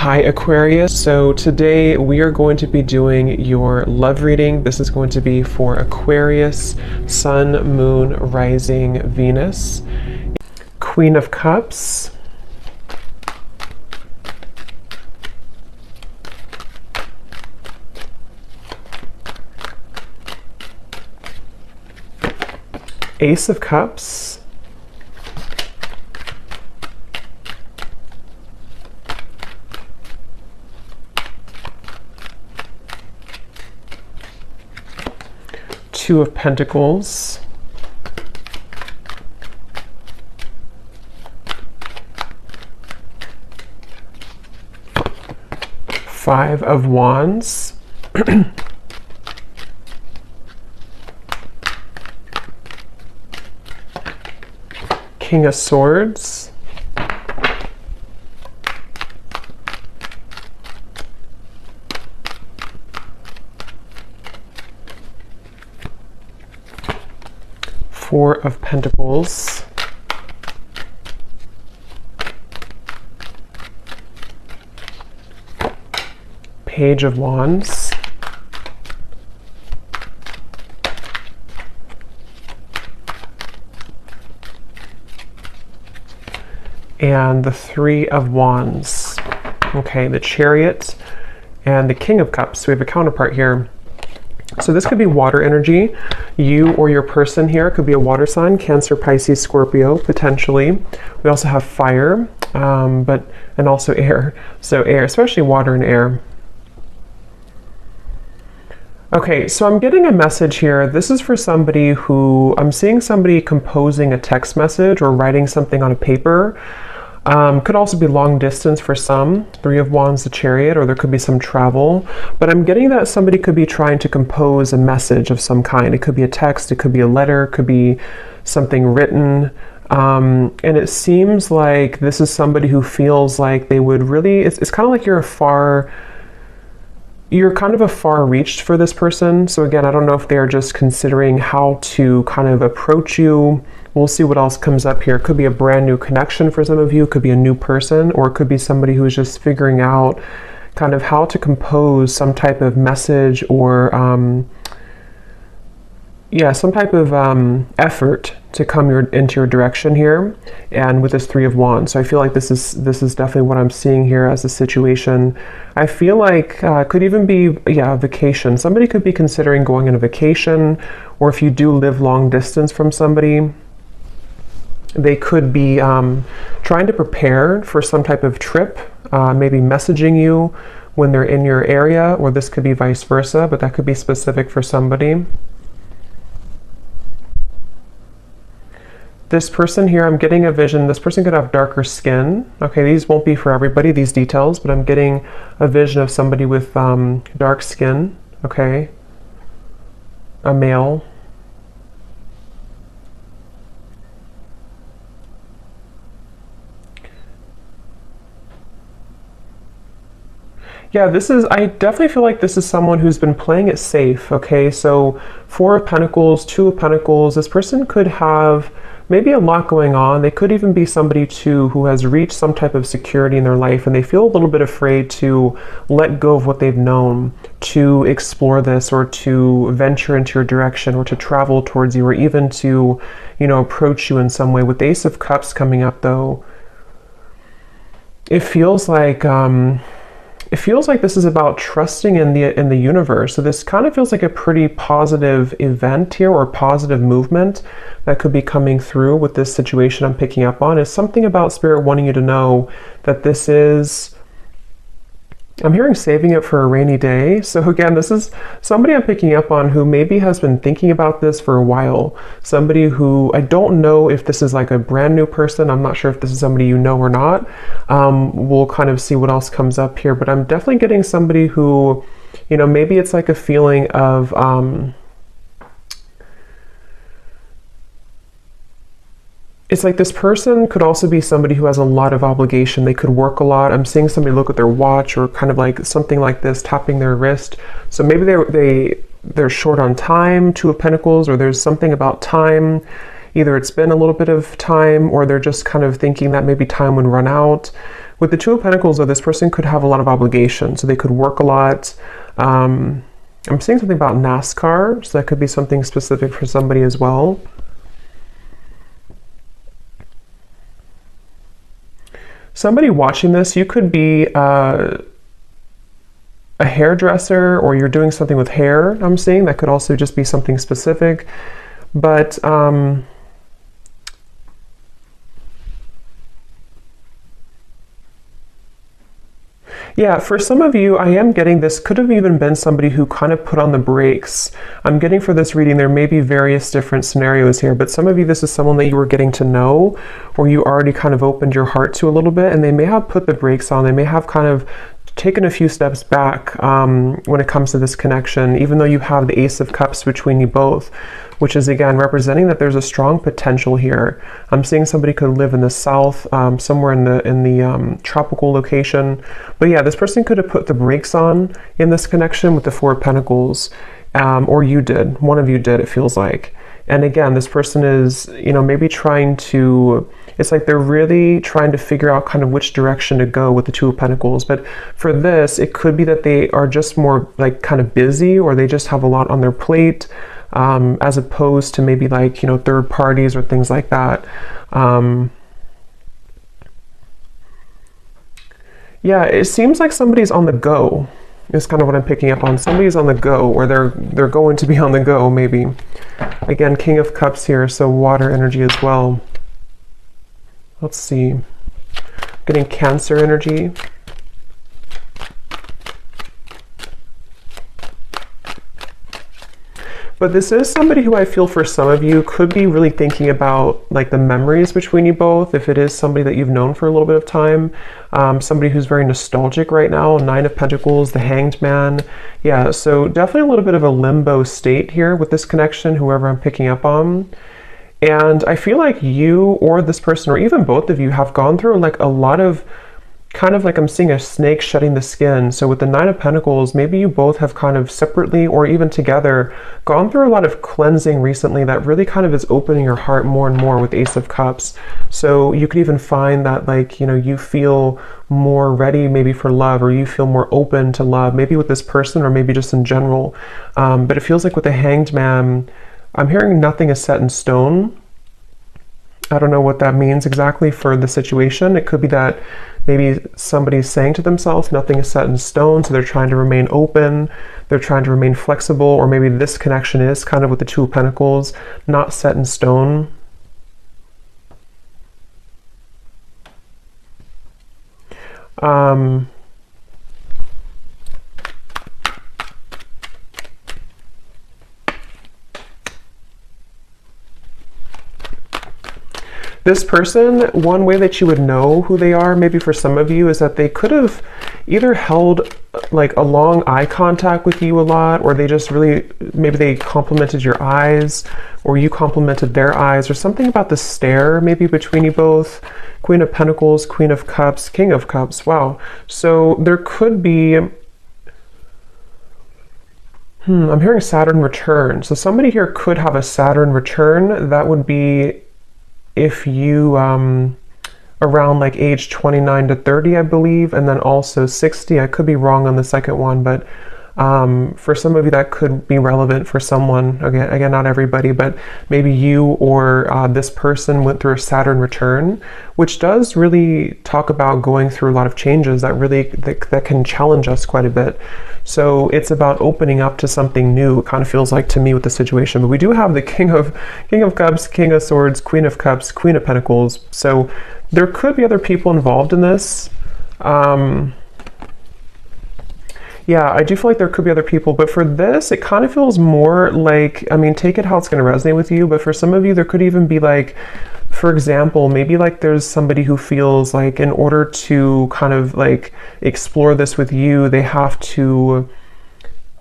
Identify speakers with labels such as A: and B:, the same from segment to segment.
A: Hi Aquarius, so today we are going to be doing your love reading. This is going to be for Aquarius, Sun, Moon, Rising, Venus, Queen of Cups, Ace of Cups, Two of Pentacles, Five of Wands, King of Swords, Four of Pentacles, Page of Wands, and the Three of Wands. Okay, the Chariot and the King of Cups. So we have a counterpart here. So this could be water energy. You or your person here could be a water sign, Cancer, Pisces, Scorpio, potentially. We also have fire, and also air. So air, especially water and air. Okay, so I'm getting a message here. This is for somebody who, I'm seeing somebody composing a text message or writing something on a paper. Could also be long distance for some, Three of Wands, the Chariot, or there could be some travel. But I'm getting that somebody could be trying to compose a message of some kind. It could be a text, it could be a letter, it could be something written. And it seems like this is somebody who feels like they would really, it's kind of like you're kind of a far reach for this person. So again, I don't know if they're just considering how to kind of approach you. We'll see what else comes up here. It could be a brand new connection for some of you. It could be a new person, or it could be somebody who is just figuring out kind of how to compose some type of message or some type of effort to come into your direction here. And with this Three of Wands, so I feel like this is definitely what I'm seeing here as a situation. I feel like could even be a vacation. Somebody could be considering going on a vacation, or if you do live long distance from somebody, they could be trying to prepare for some type of trip, maybe messaging you when they're in your area, or this could be vice versa, but that could be specific for somebody. This person here, I'm getting a vision. This person could have darker skin. Okay, these won't be for everybody, these details, but I'm getting a vision of somebody with dark skin, okay? A male. Yeah, I definitely feel like this is someone who's been playing it safe, okay? So Four of Pentacles, Two of Pentacles, this person could have maybe a lot going on. They could even be somebody too who has reached some type of security in their life, and they feel a little bit afraid to let go of what they've known, to explore this, or to venture into your direction, or to travel towards you, or even to, approach you in some way. With the Ace of Cups coming up though, it feels like this is about trusting in the universe. So this kind of feels like a pretty positive event here, or positive movement that could be coming through with this situation I'm picking up on. Is something about Spirit wanting you to know that this is, I'm hearing saving it for a rainy day. So again, this is somebody I'm picking up on who maybe has been thinking about this for a while. Somebody who, I don't know if this is like a brand new person. I'm not sure if this is somebody you know or not. We'll kind of see what else comes up here, but I'm definitely getting somebody who, maybe it's like a feeling of, it's like this person could also be somebody who has a lot of obligation. They could work a lot. I'm seeing somebody look at their watch, or kind of like something like this, tapping their wrist. So maybe they're short on time, Two of Pentacles, or there's something about time. either it's been a little bit of time or they're just kind of thinking that maybe time would run out. With the Two of Pentacles, though, this person could have a lot of obligation, so they could work a lot. I'm seeing something about NASCAR, so that could be something specific for somebody as well. Somebody watching this, you could be a hairdresser, or you're doing something with hair, I'm seeing. That could also just be something specific. But yeah, for some of you, I am getting this could have even been somebody who kind of put on the brakes. I'm getting for this reading, there may be various different scenarios here, but some of you, this is someone that you were getting to know, or you already kind of opened your heart to a little bit, and they may have put the brakes on. They may have kind of taken a few steps back when it comes to this connection, even though you have the Ace of Cups between you both, which is again representing that there's a strong potential here. I'm seeing somebody could live in the south, somewhere in the tropical location. But yeah, this person could have put the brakes on in this connection with the Four of Pentacles, or you did. One of you did, it feels like. And again, this person is, maybe trying to, it's like they're really trying to figure out kind of which direction to go with the Two of Pentacles. But for this, it could be that they are just more like kind of busy, or they just have a lot on their plate, as opposed to maybe like, third parties or things like that. Yeah, it seems like somebody's on the go. Is kind of what I'm picking up on. Somebody's on the go, or they're going to be on the go, maybe. Again, King of Cups here, so water energy as well. Let's see. Getting Cancer energy. But this is somebody who I feel for some of you could be really thinking about like the memories between you both. If it is somebody that you've known for a little bit of time, somebody who's very nostalgic right now. Nine of Pentacles, the Hanged Man. Yeah, so definitely a little bit of a limbo state here with this connection, whoever I'm picking up on. And I feel like you or this person, or even both of you, have gone through like a lot of kind of like I'm seeing a snake shedding the skin. So with the Nine of Pentacles, maybe you both have kind of separately or even together gone through a lot of cleansing recently that really kind of is opening your heart more and more with Ace of Cups. So you could even find that like, you feel more ready maybe for love, or you feel more open to love, maybe with this person or maybe just in general. But it feels like with the Hanged Man, I'm hearing nothing is set in stone. I don't know what that means exactly for the situation. It could be that maybe somebody's saying to themselves, nothing is set in stone, so they're trying to remain open, they're trying to remain flexible, or maybe this connection is kind of with the Two of Pentacles, not set in stone. This person, one way that you would know who they are, maybe for some of you, is that they could have either held like a long eye contact with you a lot, or they just really, maybe they complimented your eyes, or you complimented their eyes, or something about the stare maybe between you both. Queen of Pentacles, Queen of Cups, King of Cups. Wow. So there could be, I'm hearing Saturn return. So somebody here could have a Saturn return. That would be if you around like age 29 to 30, I believe, and then also 60. I could be wrong on the second one, but for some of you that could be relevant for someone. Again, not everybody, but maybe you or this person went through a Saturn return, which does really talk about going through a lot of changes that really that can challenge us quite a bit. So it's about opening up to something new. It kind of feels like to me with the situation. But we do have the King of Cups, King of Swords, Queen of Cups, Queen of Pentacles. So there could be other people involved in this. Yeah, I do feel like there could be other people, but for this, it kind of feels more like, I mean, take it how it's going to resonate with you, but for some of you, there could even be like, for example, maybe like there's somebody who feels like in order to kind of like explore this with you, they have to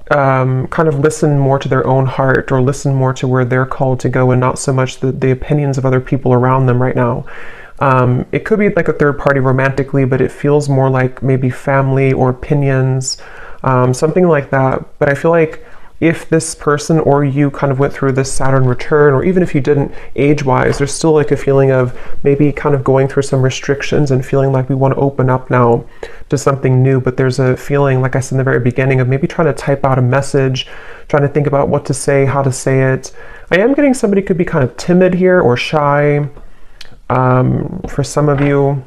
A: kind of listen more to their own heart, or listen more to where they're called to go, and not so much the opinions of other people around them right now. It could be like a third party romantically, but it feels more like maybe family or opinions, something like that. But I feel like if this person or you kind of went through this Saturn return, or even if you didn't age-wise, there's still like a feeling of maybe kind of going through some restrictions and feeling like we want to open up now to something new. But there's a feeling, like I said in the very beginning, of maybe trying to type out a message, trying to think about what to say, how to say it. I am getting somebody could be kind of timid here or shy for some of you.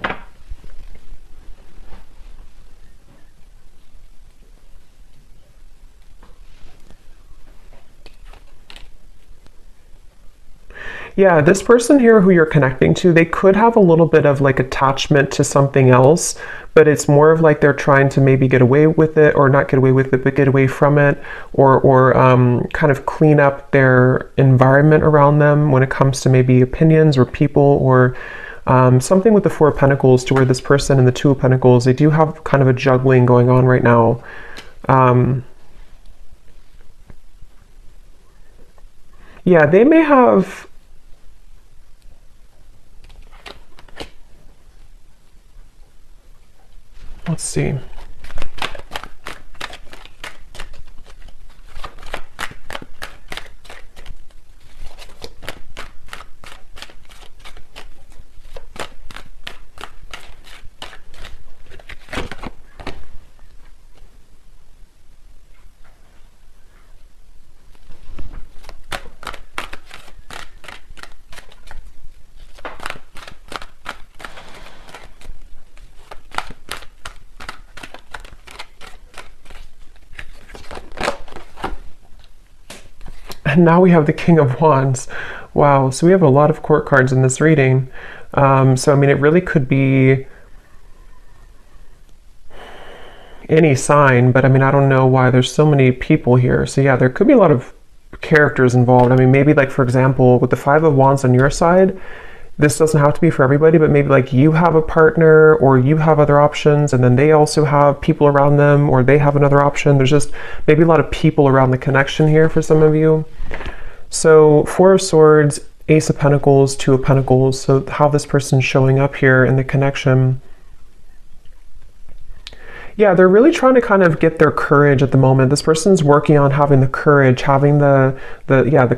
A: Yeah, this person here who you're connecting to, they could have a little bit of like attachment to something else, but it's more of like they're trying to maybe get away with it, or not get away with it, but get away from it, or kind of clean up their environment around them when it comes to maybe opinions or people, or something with the Four of Pentacles, to where this person and the Two of Pentacles, they do have kind of a juggling going on right now. Yeah, they may have... Let's see. And now we have the King of Wands. Wow, so we have a lot of court cards in this reading. So, I mean, it really could be any sign, but I mean, I don't know why there's so many people here. So yeah, there could be a lot of characters involved. I mean, maybe like, for example, with the Five of Wands on your side, this doesn't have to be for everybody, but maybe like you have a partner, or you have other options, and then they also have people around them, or they have another option. There's just maybe a lot of people around the connection here for some of you. So Four of Swords, Ace of Pentacles, Two of Pentacles. So how this person's showing up here in the connection. Yeah, they're really trying to kind of get their courage at the moment. This person's working on having the courage, having the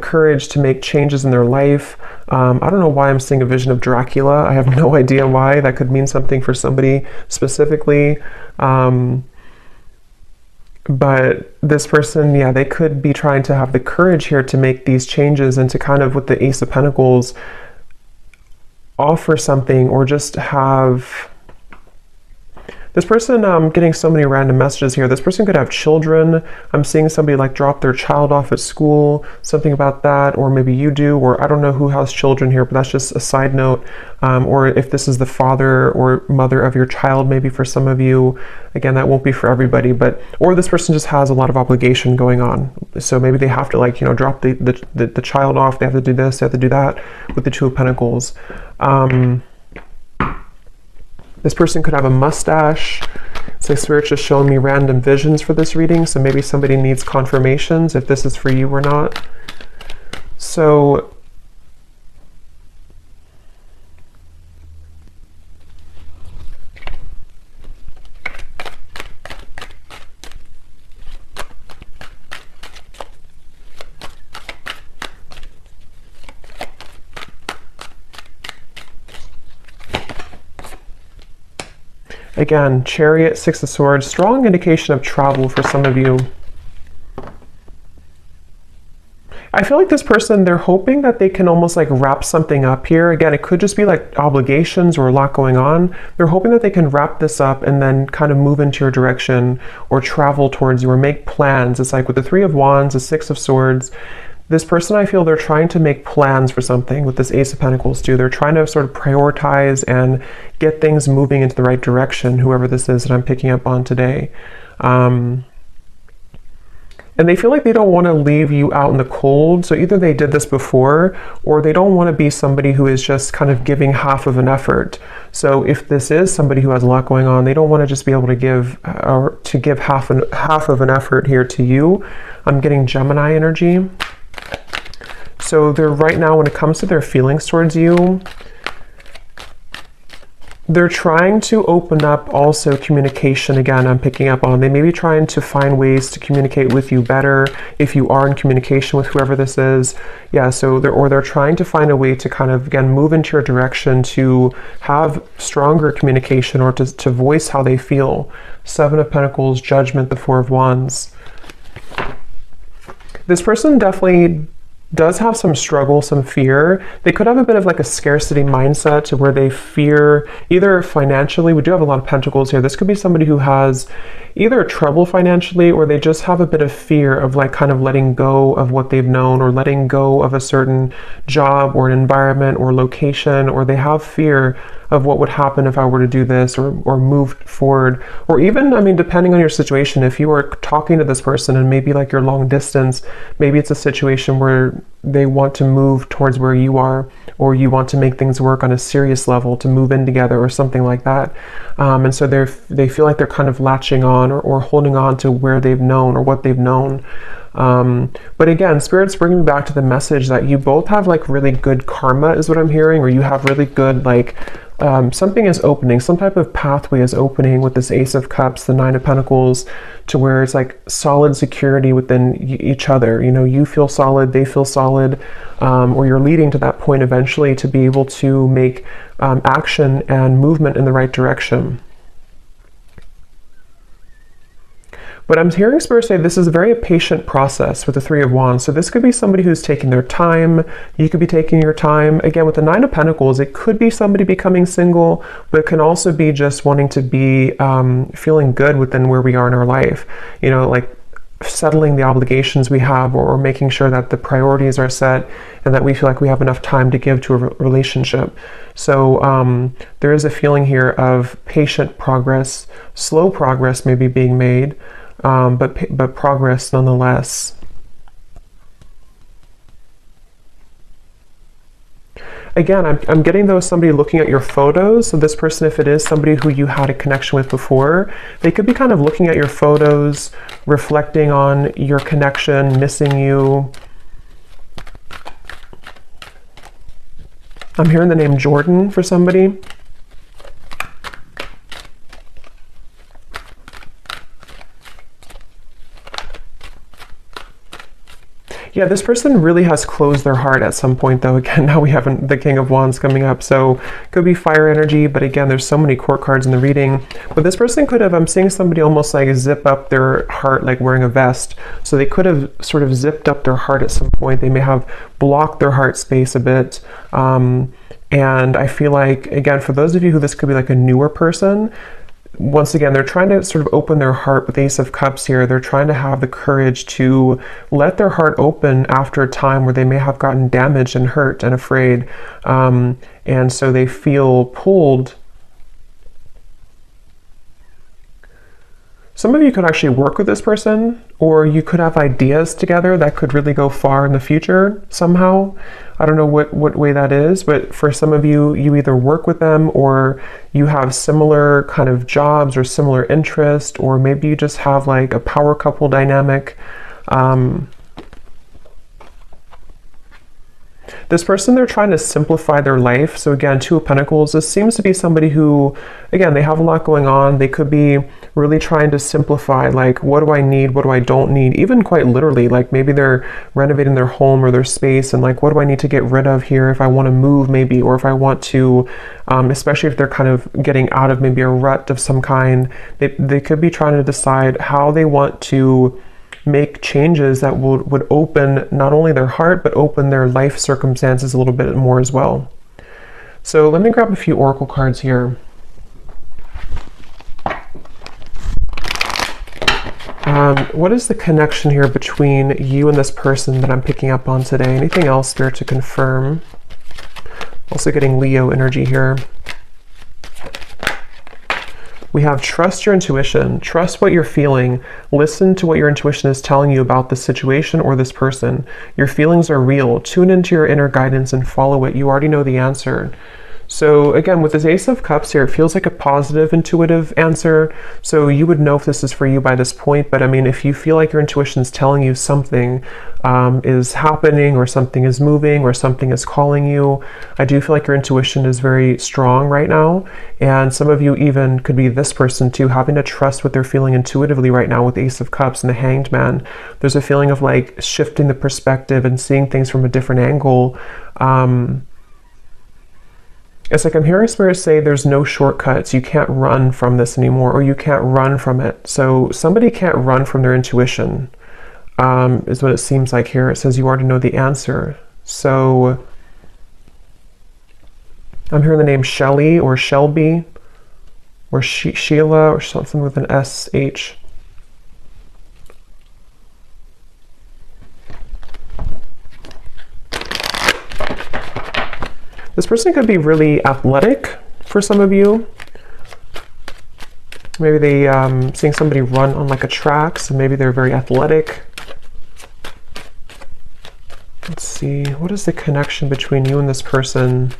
A: courage to make changes in their life. I don't know why I'm seeing a vision of Dracula. I have no idea why. That could mean something for somebody specifically. But this person, yeah, they could be trying to have the courage here to make these changes, and to kind of, with the Ace of Pentacles, offer something, or just have... This person, getting so many random messages here. This person could have children. I'm seeing somebody like drop their child off at school, something about that, or maybe you do, or I don't know who has children here, but that's just a side note. Or if this is the father or mother of your child, maybe for some of you. Again, that won't be for everybody, but, or this person just has a lot of obligation going on. So maybe they have to, like, you know, drop the child off. They have to do this, they have to do that with the Two of Pentacles. This person could have a mustache. It's like Spirit's just showing me random visions for this reading, so maybe somebody needs confirmations if this is for you or not. So again, Chariot, Six of Swords, strong indication of travel for some of you. I feel like this person, they're hoping that they can almost like wrap something up here. Again, it could just be like obligations or a lot going on. They're hoping that they can wrap this up and then kind of move into your direction, or travel towards you, or make plans. It's like with the Three of Wands, the Six of Swords, this person, I feel they're trying to make plans for something with this Ace of Pentacles too. They're trying to sort of prioritize and get things moving into the right direction, whoever this is that I'm picking up on today. And they feel like they don't want to leave you out in the cold. So either they did this before, or they don't want to be somebody who is just kind of giving half of an effort. So if this is somebody who has a lot going on, they don't want to just be able to give, or to give half of an effort here to you. I'm getting Gemini energy. So they're right now, when it comes to their feelings towards you, They're trying to open up also communication. Again, I'm picking up on, they may be trying to find ways to communicate with you better if you are in communication with whoever this is. Yeah, so they're trying to find a way to kind of, again, move into your direction to have stronger communication or to voice how they feel. Seven of Pentacles, Judgment, the Four of Wands. This person definitely does have some struggle, some fear. They could have a bit of like a scarcity mindset to where they fear either financially. We do have a lot of pentacles here. This could be somebody who has either trouble financially, or they just have a bit of fear of like kind of letting go of what they've known, or letting go of a certain job or an environment or location, or they have fear of what would happen if I were to do this or move forward. Or even, I mean, depending on your situation, if you are talking to this person and maybe like you're long distance, maybe it's a situation where they want to move towards where you are, or you want to make things work on a serious level to move in together or something like that. And so they feel like they're kind of latching on or holding on to where they've known or what they've known. But again, Spirit's bringing me back to the message that you both have like really good karma is what I'm hearing, or you have really good like something is opening, some type of pathway is opening with this Ace of Cups, the Nine of Pentacles, to where it's like solid security within each other. You know, you feel solid, they feel solid, or you're leading to that point eventually to be able to make action and movement in the right direction. But I'm hearing Spirit say this is a very patient process with the Three of Wands. So this could be somebody who's taking their time. You could be taking your time. Again, with the Nine of Pentacles, it could be somebody becoming single, but it can also be just wanting to be feeling good within where we are in our life. You know, like settling the obligations we have, or making sure that the priorities are set and that we feel like we have enough time to give to a relationship. So there is a feeling here of patient progress, slow progress maybe being made, but progress nonetheless. Again, I'm getting though somebody looking at your photos. So this person, if it is somebody who you had a connection with before, they could be kind of looking at your photos, reflecting on your connection, missing you. I'm hearing the name Jordan for somebody. Yeah, this person really has closed their heart at some point though. Again, now we have the King of Wands coming up, so could be fire energy, but again, there's so many court cards in the reading. But this person could have, I'm seeing somebody almost like zip up their heart like wearing a vest. So they could have sort of zipped up their heart at some point. They may have blocked their heart space a bit. And I feel like, again, for those of you who this could be like a newer person, once again, they're trying to sort of open their heart with the Ace of Cups here. They're trying to have the courage to let their heart open after a time where they may have gotten damaged and hurt and afraid. And so they feel pulled. Some of you could actually work with this person, or you could have ideas together that could really go far in the future somehow. I don't know what way that is, but for some of you, you either work with them or you have similar kind of jobs or similar interest, or maybe you just have like a power couple dynamic. This person, they're trying to simplify their life. So again, Two of Pentacles, this seems to be somebody who, again, they have a lot going on. They could be really trying to simplify, like, what do I need? What do I don't need? Even quite literally, like maybe they're renovating their home or their space and like, what do I need to get rid of here if I want to move maybe, or if I want to, especially if they're kind of getting out of maybe a rut of some kind, they could be trying to decide how they want to make changes that would open not only their heart, but open their life circumstances a little bit more as well. So let me grab a few oracle cards here. What is the connection here between you and this person that I'm picking up on today? Anything else there to confirm? Also getting Leo energy here. We have trust your intuition, trust what you're feeling, listen to what your intuition is telling you about this situation or this person. Your feelings are real. Tune into your inner guidance and follow it. You already know the answer. So again, with this Ace of Cups here, it feels like a positive, intuitive answer. So you would know if this is for you by this point. But I mean, if you feel like your intuition is telling you something is happening, or something is moving, or something is calling you, I do feel like your intuition is very strong right now. And some of you even could be this person too, having to trust what they're feeling intuitively right now with the Ace of Cups and the Hanged Man. There's a feeling of like shifting the perspective and seeing things from a different angle. It's like I'm hearing Spirit say there's no shortcuts. You can't run from this anymore, or you can't run from it. So somebody can't run from their intuition, is what it seems like here. It says you already know the answer. So I'm hearing the name Shelly or Shelby or Sheila or something with an SH. This person could be really athletic for some of you. Maybe they seeing somebody run on like a track, so maybe they're very athletic. Let's see, what is the connection between you and this person?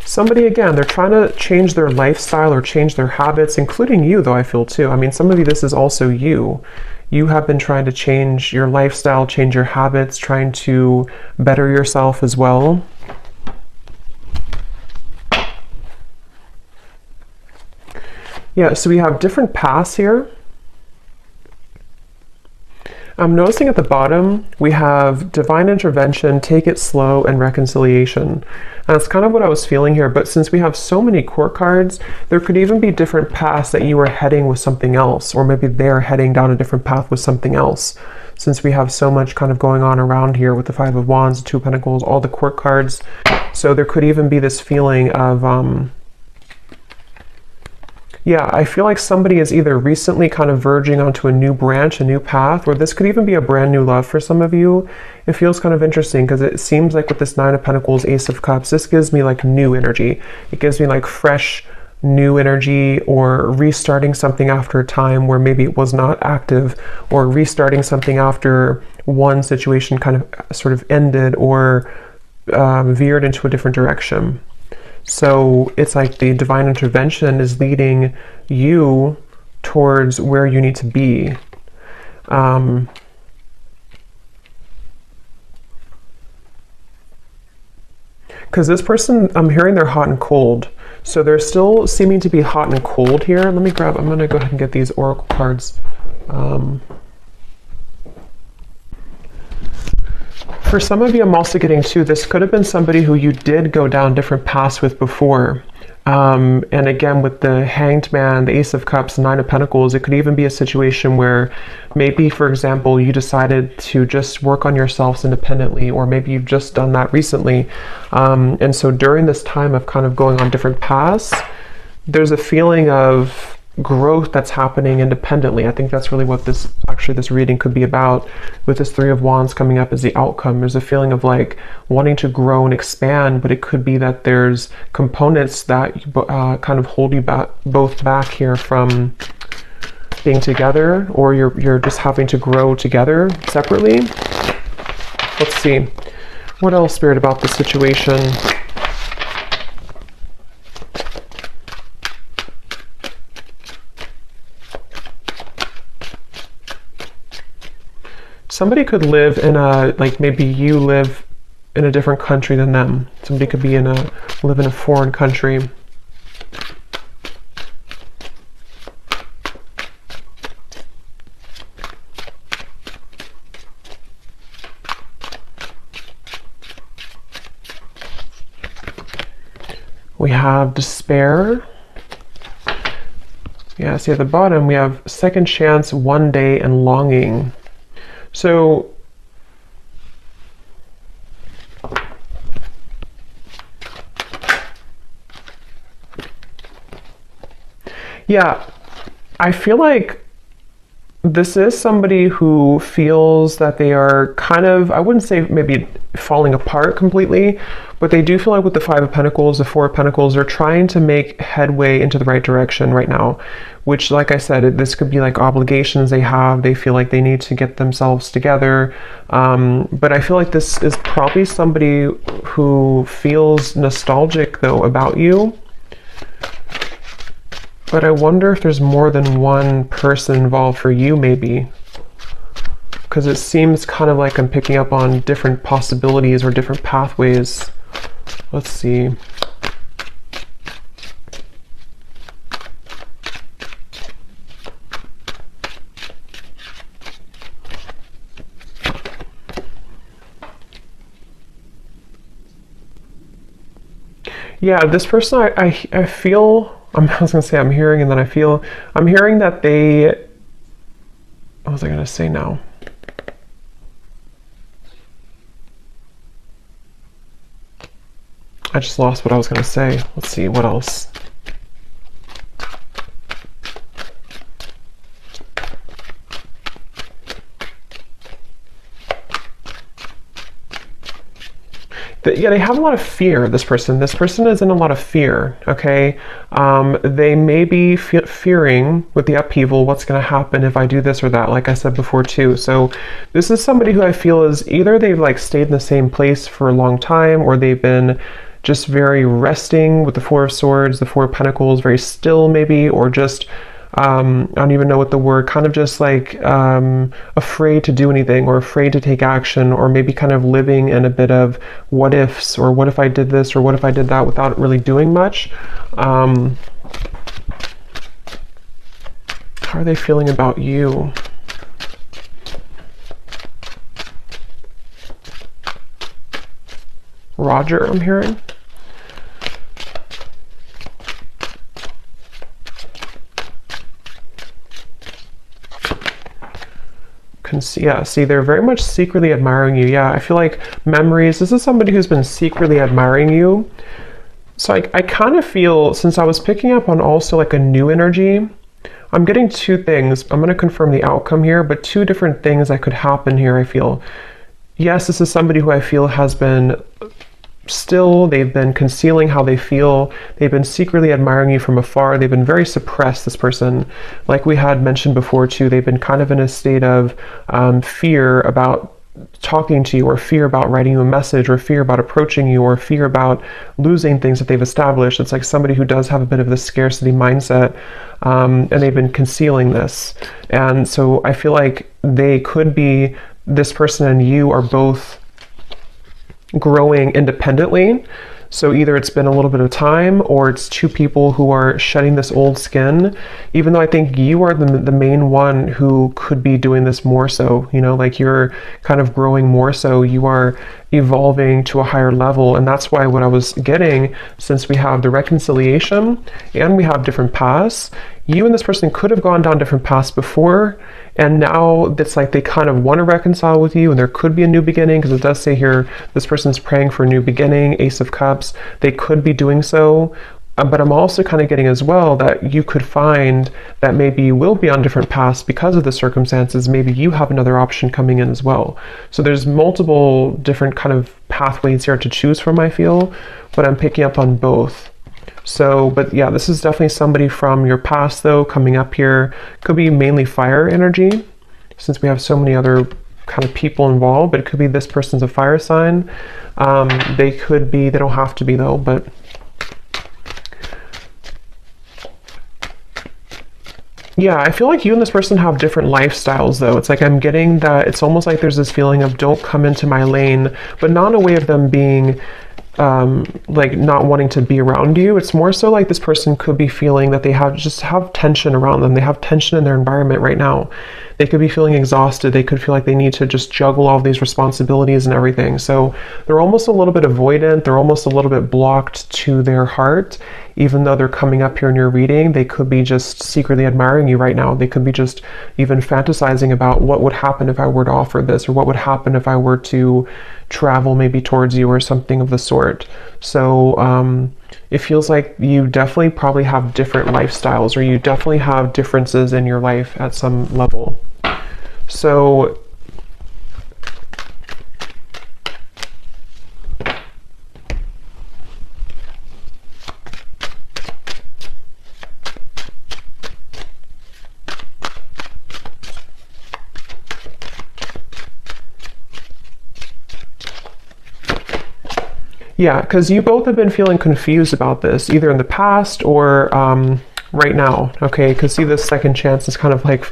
A: Somebody, again, they're trying to change their lifestyle or change their habits, including you though, I feel too. I mean, some of you, this is also you. You have been trying to change your lifestyle, change your habits, trying to better yourself as well. Yeah, so we have different paths here. I'm noticing at the bottom, we have divine intervention, take it slow, and reconciliation. And that's kind of what I was feeling here, but since we have so many court cards, there could even be different paths that you are heading with something else, or maybe they're heading down a different path with something else. Since we have so much kind of going on around here with the Five of Wands, the Two of Pentacles, all the court cards. So there could even be this feeling of, yeah, I feel like somebody is either recently kind of verging onto a new branch, a new path, or this could even be a brand new love for some of you. It feels kind of interesting because it seems like with this Nine of Pentacles, Ace of Cups, this gives me like new energy. It gives me like fresh, new energy, or restarting something after a time where maybe it was not active, or restarting something after one situation kind of sort of ended or veered into a different direction. So it's like the divine intervention is leading you towards where you need to be. Because this person, I'm hearing they're hot and cold. So they're still seeming to be hot and cold here. Let me grab, I'm going to go ahead and get these oracle cards. For some of you, I'm also getting too, this could have been somebody who you did go down different paths with before. And again, with the Hanged Man, the Ace of Cups, Nine of Pentacles, it could even be a situation where maybe, for example, you decided to just work on yourselves independently, or maybe you've just done that recently. And so during this time of kind of going on different paths, there's a feeling of growth that's happening independently. I think that's really what this reading could be about, with this Three of Wands coming up as the outcome. There's a feeling of like wanting to grow and expand, but it could be that there's components that kind of hold you both back here from being together, or you're just having to grow together separately. Let's see, what else, Spirit, about this situation? Somebody could live in a, like maybe you live in a different country than them. Somebody could be live in a foreign country. We have despair. Yeah, see at the bottom we have second chance, one day, and longing. So yeah, I feel like this is somebody who feels that they are kind of, I wouldn't say maybe falling apart completely, but they do feel like with the Five of Pentacles, the Four of Pentacles, they're trying to make headway into the right direction right now, which, like I said, this could be like obligations they have. They feel like they need to get themselves together. But I feel like this is probably somebody who feels nostalgic though about you. But I wonder if there's more than one person involved for you, maybe. Because it seems kind of like I'm picking up on different possibilities or different pathways. Let's see. Yeah, this person, I feel, I was going to say I'm hearing, and then I'm hearing that they, what was I going to say now? I just lost what I was going to say. Let's see, what else? Yeah, they have a lot of fear, this person. This person is in a lot of fear, okay? They may be fearing with the upheaval, what's going to happen if I do this or that, like I said before too. So this is somebody who I feel is either they've like stayed in the same place for a long time, or they've been just very resting with the Four of Swords, the Four of Pentacles, very still maybe, or just, I don't even know what the word, kind of just like afraid to do anything, or afraid to take action, or maybe kind of living in a bit of what ifs, or what if I did this, or what if I did that, without really doing much. How are they feeling about you? Roger, I'm hearing. Yeah, see, they're very much secretly admiring you. Yeah, I feel like memories. This is somebody who's been secretly admiring you. So I kind of feel, since I was picking up on also like a new energy, I'm getting two things. I'm going to confirm the outcome here, but two different things that could happen here, I feel. Yes, this is somebody who I feel has been still, they've been concealing how they feel, they've been secretly admiring you from afar, they've been very suppressed, this person. Like we had mentioned before too, they've been kind of in a state of fear about talking to you, or fear about writing you a message, or fear about approaching you, or fear about losing things that they've established. It's like somebody who does have a bit of the scarcity mindset, and they've been concealing this. And so I feel like they could be, this person and you are both growing independently. So either it's been a little bit of time, or it's two people who are shedding this old skin, even though I think you are the main one who could be doing this more so, you know, like you're kind of growing more so, you are evolving to a higher level. And that's why what I was getting, since we have the reconciliation and we have different paths, you and this person could have gone down different paths before, and now it's like they kind of want to reconcile with you, and there could be a new beginning, because it does say here this person's praying for a new beginning, Ace of Cups. They could be doing so, but I'm also kind of getting as well that you could find that maybe you will be on different paths because of the circumstances. Maybe you have another option coming in as well. So there's multiple different kind of pathways here to choose from, I feel, but I'm picking up on both. So, but yeah, this is definitely somebody from your past though coming up here. Could be mainly fire energy, since we have so many other kind of people involved, but it could be this person's a fire sign. They could be, they don't have to be though, but yeah, I feel like you and this person have different lifestyles though. It's like I'm getting that it's almost like there's this feeling of don't come into my lane, but not in a way of them being like not wanting to be around you. It's more so like this person could be feeling that they have tension around them. They have tension in their environment right now. They could be feeling exhausted. They could feel like they need to just juggle all these responsibilities and everything. So they're almost a little bit avoidant. They're almost a little bit blocked to their heart. Even though they're coming up here in your reading, they could be just secretly admiring you right now. They could be just even fantasizing about what would happen if I were to offer this, or what would happen if I were to travel maybe towards you, or something of the sort. So it feels like you definitely probably have different lifestyles, or you definitely have differences in your life at some level. So Yeah, because you both have been feeling confused about this, either in the past or right now, okay? Because see, this second chance is kind of like,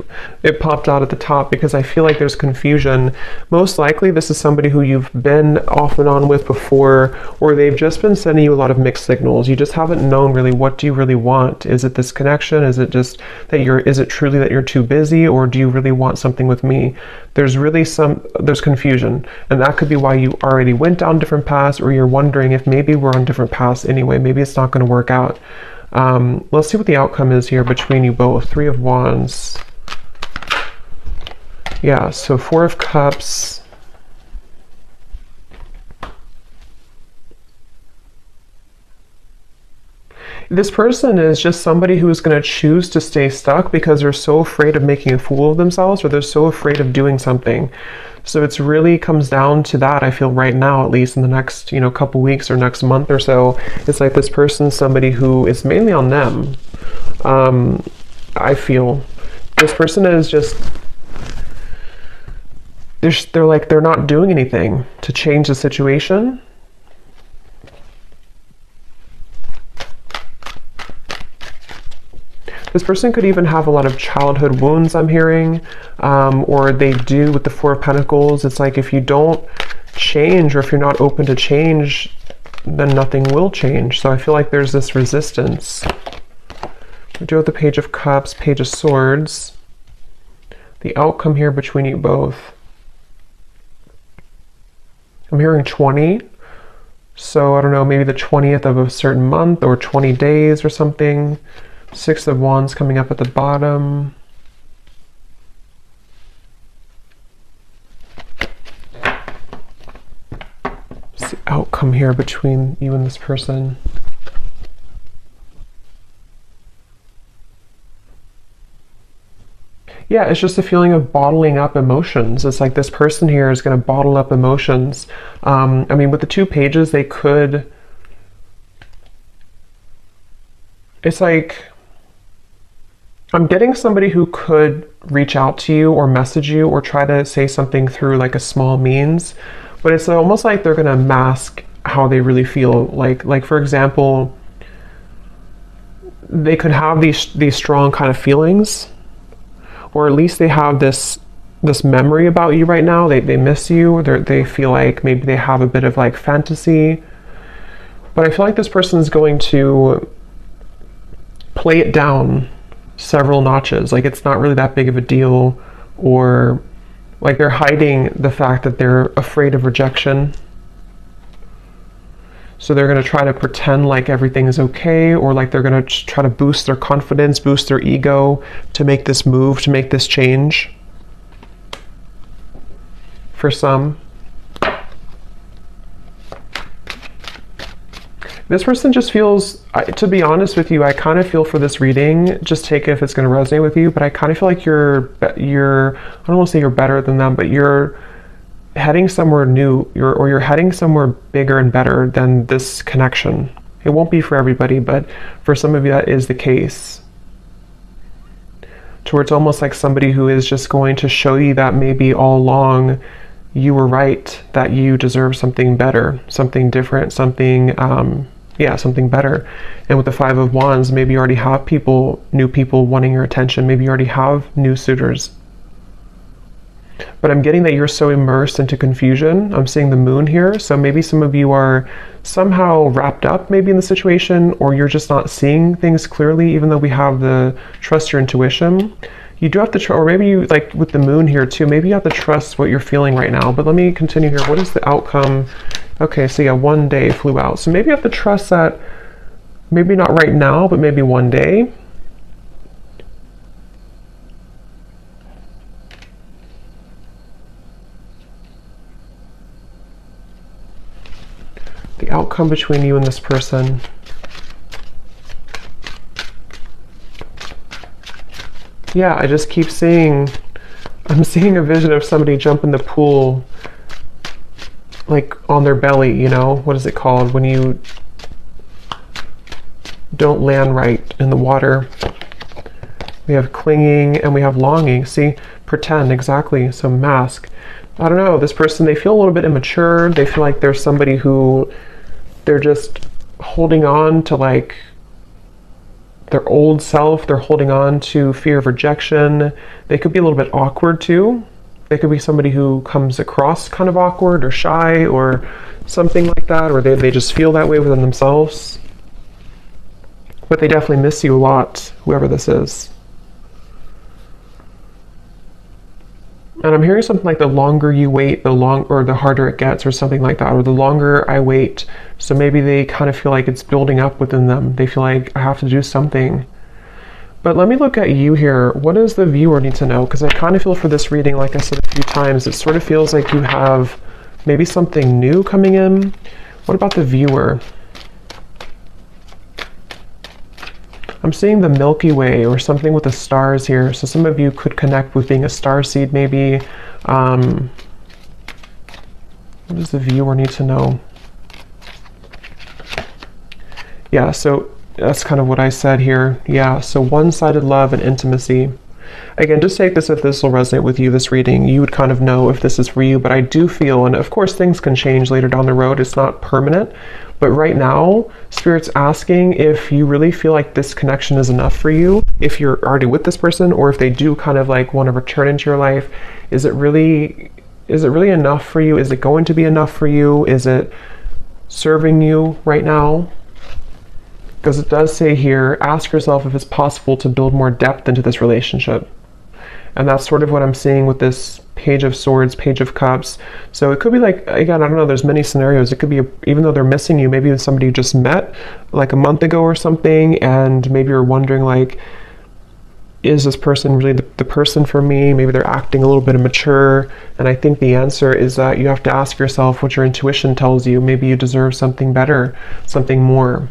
A: it popped out at the top because I feel like there's confusion. Most likely this is somebody who you've been off and on with before, or they've just been sending you a lot of mixed signals. You just haven't known really, what do you really want? Is it this connection? Is it just that is it truly that you're too busy, or do you really want something with me? There's really there's confusion, and that could be why you already went down different paths, or you're wondering if maybe we're on different paths anyway, maybe it's not going to work out. Let's see what the outcome is here between you both. 3 of Wands. Yeah, so 4 of Cups. This person is just somebody who is going to choose to stay stuck because they're so afraid of making a fool of themselves, or they're so afraid of doing something. So it's really comes down to that, I feel, right now, at least in the next, couple weeks or next month or so. It's like this person's somebody who is mainly on them. I feel this person is just, they're not doing anything to change the situation. This person could even have a lot of childhood wounds, I'm hearing, or they do with the 4 of Pentacles. It's like if you don't change, or if you're not open to change, then nothing will change. So I feel like there's this resistance. We do have the Page of Cups, Page of Swords. The outcome here between you both. I'm hearing 20. So I don't know, maybe the 20th of a certain month, or 20 days or something. 6 of Wands coming up at the bottom. What's the outcome here between you and this person? Yeah, it's just a feeling of bottling up emotions. It's like this person here is going to bottle up emotions. I mean, with the 2 pages, they could... It's like... I'm getting somebody who could reach out to you or message you or try to say something through like a small means, but it's almost like they're going to mask how they really feel. Like for example, they could have these strong kind of feelings, or at least they have this memory about you right now. They miss you, or they feel like maybe they have a bit of like fantasy, but I feel like this person is going to play it down several notches. Like it's not really that big of a deal, or like they're hiding the fact that they're afraid of rejection. So they're going to try to pretend like everything is okay, or like they're going to try to boost their confidence, boost their ego to make this move, to make this change. For some. This person just feels, to be honest with you, I kind of feel for this reading, just take it if it's going to resonate with you, but I kind of feel like you're, I don't want to say you're better than them, but you're heading somewhere new, you're heading somewhere bigger and better than this connection. It won't be for everybody, but for some of you that is the case. To where it's almost like somebody who is just going to show you that maybe all along you were right, that you deserve something better, something different, something something better. And with the 5 of Wands, maybe you already have new people wanting your attention. Maybe you already have new suitors. But I'm getting that you're so immersed into confusion. I'm seeing the moon here. So maybe some of you are somehow wrapped up maybe in the situation, or you're just not seeing things clearly, even though we have the trust your intuition. You do have to, or maybe you, like with the moon here too, maybe you have to trust what you're feeling right now. But let me continue here. What is the outcome? Okay, so yeah, 1 day flew out. So maybe you have to trust that, maybe not right now, but maybe one day. The outcome between you and this person. Yeah, I just keep seeing, I'm seeing a vision of somebody jump in the pool, like on their belly, you know? What is it called when you don't land right in the water? We have clinging and we have longing. See, pretend, exactly. So mask. I don't know, this person, they feel a little bit immature. They feel like there's somebody who they're just holding on to like their old self. They're holding on to fear of rejection. They could be a little bit awkward too. They could be somebody who comes across kind of awkward or shy or something like that, or they just feel that way within themselves. But they definitely miss you a lot, whoever this is. And I'm hearing something like the longer you wait, the harder it gets, or something like that, or the longer I wait. So maybe they kind of feel like it's building up within them. They feel like I have to do something. But let me look at you here. What does the viewer need to know? Because I kind of feel for this reading, like I said a few times, it sort of feels like you have maybe something new coming in. What about the viewer? I'm seeing the Milky Way or something with the stars here. So some of you could connect with being a star seed maybe. What does the viewer need to know? Yeah, so that's kind of what I said here. Yeah, so one-sided love and intimacy. Again, just take this if this will resonate with you, this reading. You would kind of know if this is for you, but I do feel, and of course things can change later down the road, it's not permanent, but right now, Spirit's asking if you really feel like this connection is enough for you, if you're already with this person, or if they do kind of like want to return into your life. Is it really enough for you? Is it going to be enough for you? Is it serving you right now? Because it does say here, ask yourself if it's possible to build more depth into this relationship. And that's sort of what I'm seeing with this Page of Swords, Page of Cups. So it could be like, again, I don't know, there's many scenarios. It could be, even though they're missing you, maybe it's somebody you just met like a month ago or something, and maybe you're wondering like, is this person really the person for me? Maybe they're acting a little bit immature. And I think the answer is that you have to ask yourself what your intuition tells you. Maybe you deserve something better, something more.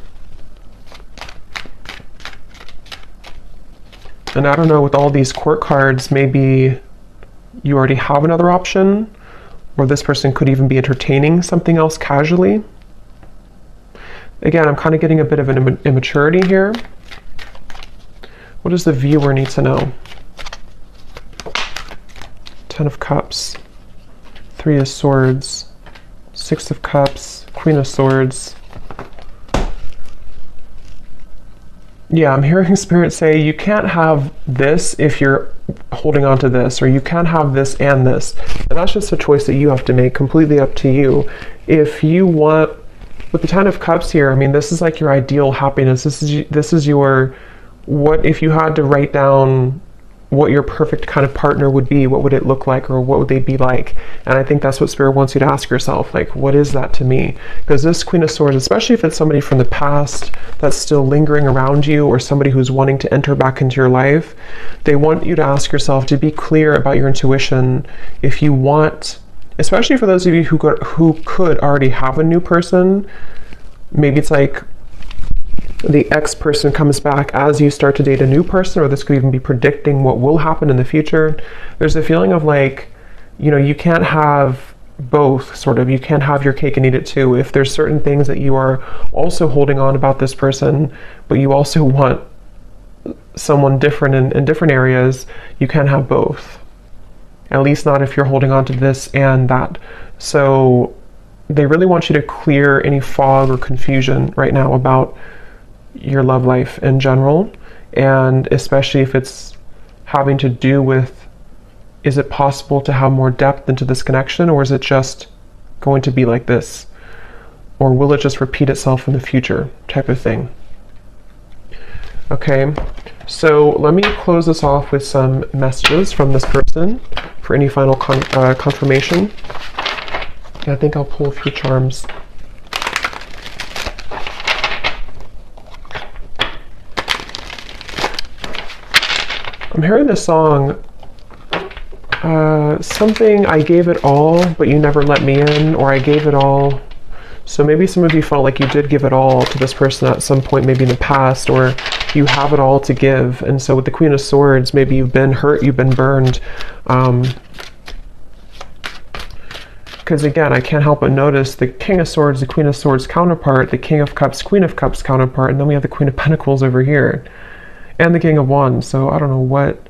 A: And I don't know, with all these court cards, maybe you already have another option, or this person could even be entertaining something else casually. Again, I'm kind of getting a bit of an immaturity here. What does the viewer need to know? Ten of Cups, Three of Swords, Six of Cups, Queen of Swords. Yeah, I'm hearing Spirit say you can't have this if you're holding on to this, or you can't have this and this. And that's just a choice that you have to make, completely up to you. If you want, with the Ten of Cups here, I mean, this is like your ideal happiness. This is your, what if you had to write down what your perfect kind of partner would be, what would it look like, or what would they be like? And I think that's what Spirit wants you to ask yourself, like, what is that to me? Because this Queen of Swords, especially if it's somebody from the past that's still lingering around you, or somebody who's wanting to enter back into your life, they want you to ask yourself to be clear about your intuition. If you want, especially for those of you who could already have a new person, maybe it's like the ex person comes back as you start to date a new person, or this could even be predicting what will happen in the future. There's a feeling of like, you know, you can't have both, sort of. You can't have your cake and eat it too. If there's certain things that you are also holding on about this person, but you also want someone different in different areas, you can't have both. At least not if you're holding on to this and that. So they really want you to clear any fog or confusion right now about your love life in general, and especially if it's having to do with, is it possible to have more depth into this connection, or is it just going to be like this, or will it just repeat itself in the future, type of thing. Okay, so let me close this off with some messages from this person for any final confirmation. I think I'll pull a few charms. I'm hearing this song, something, I gave it all, but you never let me in, or I gave it all. So maybe some of you felt like you did give it all to this person at some point, maybe in the past, or you have it all to give. And so with the Queen of Swords, maybe you've been hurt, you've been burned. Because again, I can't help but notice the King of Swords, the Queen of Swords counterpart, the King of Cups, Queen of Cups counterpart, and then we have the Queen of Pentacles over here. And the King of Wands, so I don't know what.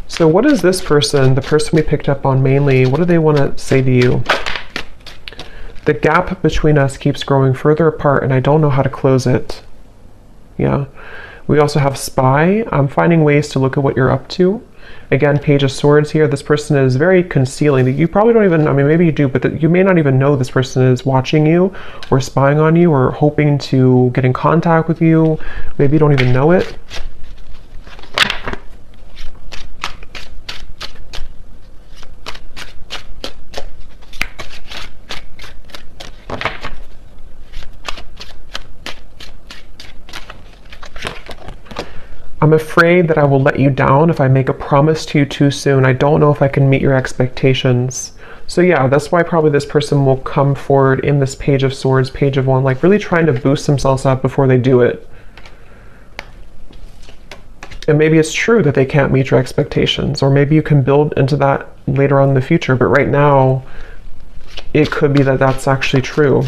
A: So what is this person, the person we picked up on mainly, what do they want to say to you? The gap between us keeps growing further apart and I don't know how to close it. Yeah. We also have spy. I'm finding ways to look at what you're up to. Again, Page of Swords here. This person is very concealing. You probably don't even, I mean, maybe you do, but you may not even know this person is watching you or spying on you or hoping to get in contact with you. Maybe you don't even know it. I'm afraid that I will let you down if I make a promise to you too soon. I don't know if I can meet your expectations. So yeah, that's why probably this person will come forward in this Page of Swords, Page of Wands, like really trying to boost themselves up before they do it. And maybe it's true that they can't meet your expectations, or maybe you can build into that later on in the future. But right now, it could be that that's actually true.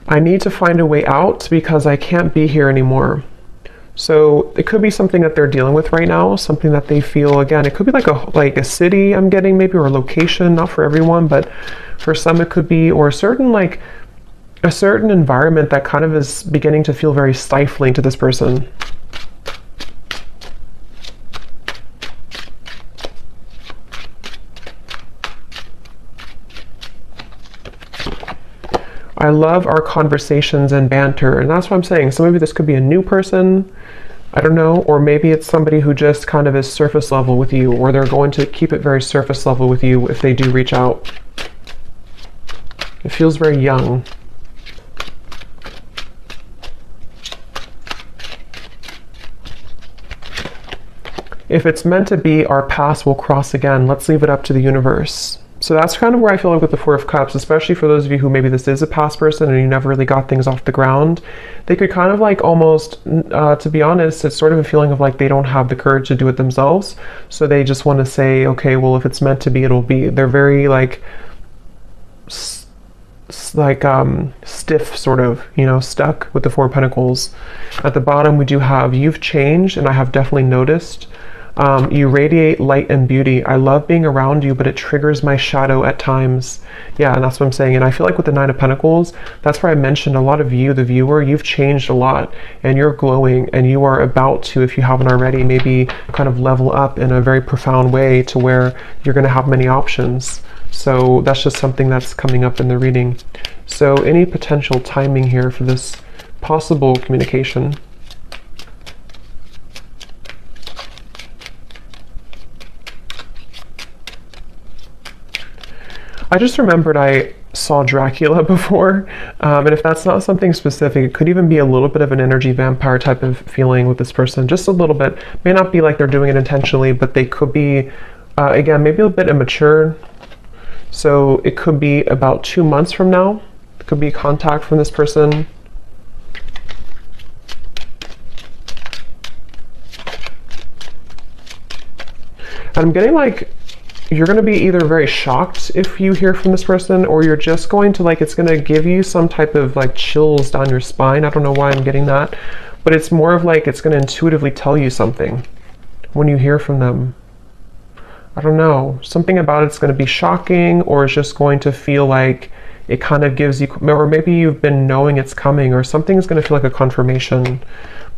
A: I need to find a way out because I can't be here anymore. So it could be something that they're dealing with right now, something that they feel, again, it could be like a city I'm getting maybe, or a location, not for everyone, but for some it could be, or a certain environment that kind of is beginning to feel very stifling to this person. I love our conversations and banter, and that's what I'm saying. So maybe this could be a new person, I don't know, or maybe it's somebody who just kind of is surface level with you, or they're going to keep it very surface level with you if they do reach out. It feels very young. If it's meant to be, our paths will cross again. Let's leave it up to the universe. So that's kind of where I feel like with the Four of Cups, especially for those of you who maybe this is a past person and you never really got things off the ground, they could kind of like almost, to be honest, it's sort of a feeling of like they don't have the courage to do it themselves. So they just want to say, okay, well, if it's meant to be, it'll be. They're very like stiff, sort of, you know, stuck with the Four of Pentacles. At the bottom, we do have, you've changed, and I have definitely noticed. You radiate light and beauty. I love being around you, but it triggers my shadow at times. Yeah, and that's what I'm saying. And I feel like with the Nine of Pentacles, that's where I mentioned a lot of you, the viewer, you've changed a lot, and you're glowing, and you are about to, if you haven't already, maybe kind of level up in a very profound way to where you're going to have many options. So that's just something that's coming up in the reading. So any potential timing here for this possible communication? I just remembered I saw Dracula before, and if that's not something specific, it could even be a little bit of an energy vampire type of feeling with this person, just a little bit. May not be like they're doing it intentionally, but they could be, again, maybe a bit immature. So it could be about 2 months from now. It could be contact from this person. And I'm getting like, you're going to be either very shocked if you hear from this person, or you're just going to like, it's going to give you some type of like chills down your spine. I don't know why I'm getting that, but it's more of like, it's going to intuitively tell you something when you hear from them. I don't know, something about it's going to be shocking, or it's just going to feel like it kind of gives you, or maybe you've been knowing it's coming, or something's going to feel like a confirmation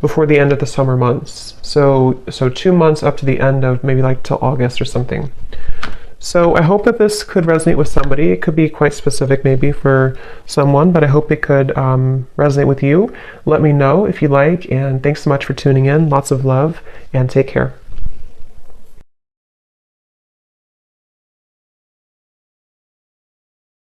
A: before the end of the summer months. So 2 months up to the end of maybe like till August or something. So I hope that this could resonate with somebody. It could be quite specific maybe for someone, but I hope it could resonate with you. Let me know if you like, and thanks so much for tuning in. Lots of love, and take care.